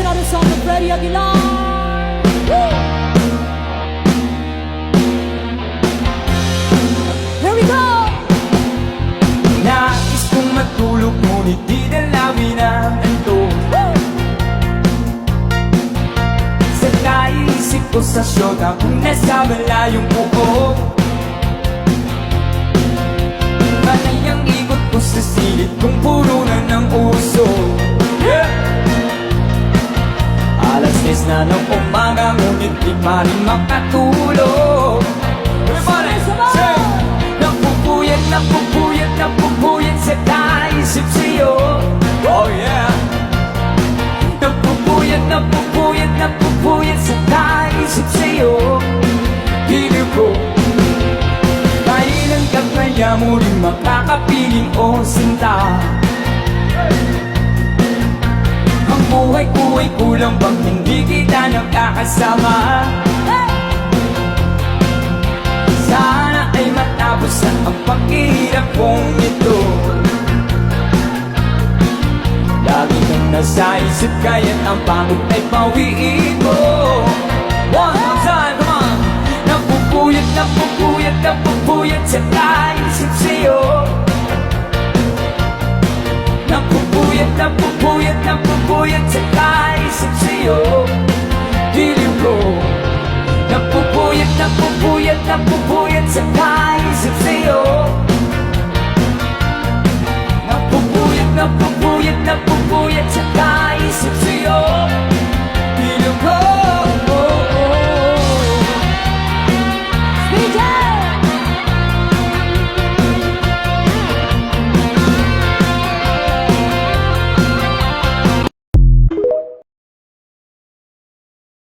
another song of Freddie Aguilar. Woo! Here we go! Nais kong matulog ngunit di dalawin ang antok. Sa kaisip ko sa syota kung nasa malayong buko. Panay ang ikot ko sa silid kung puro na ng uso. Alas 10 na ng umaga ngunit di pa rin makatulog. Say! Napupuyat, napupuyat, napupuyat sa kaisip sa'yo. Oh yeah! Napupuyat, napupuyat, napupuyat sa kaisip sa'yo. Piling ko kailan ka kaya muling makakapiling o sinta? Ang buhay ko ay kulang bang hindi kita nakakasama? Sana ay matapos na ang paghihirap kong ito. Lagi kang nasa isip kaya't ang pagod ay pawiin mo. One more time, come on! Napupuyat, napupuyat, napupuyat sa kaisip sa'yo. Napupuyat, napupuyat, napupuyat sa kaisip sa'yo. Dilim ko napupuyat, napupuyat, napupuyat sa kaisip sa'yo. Napupuyat, napupuyat, napupuyat sa kaisip sa'yo.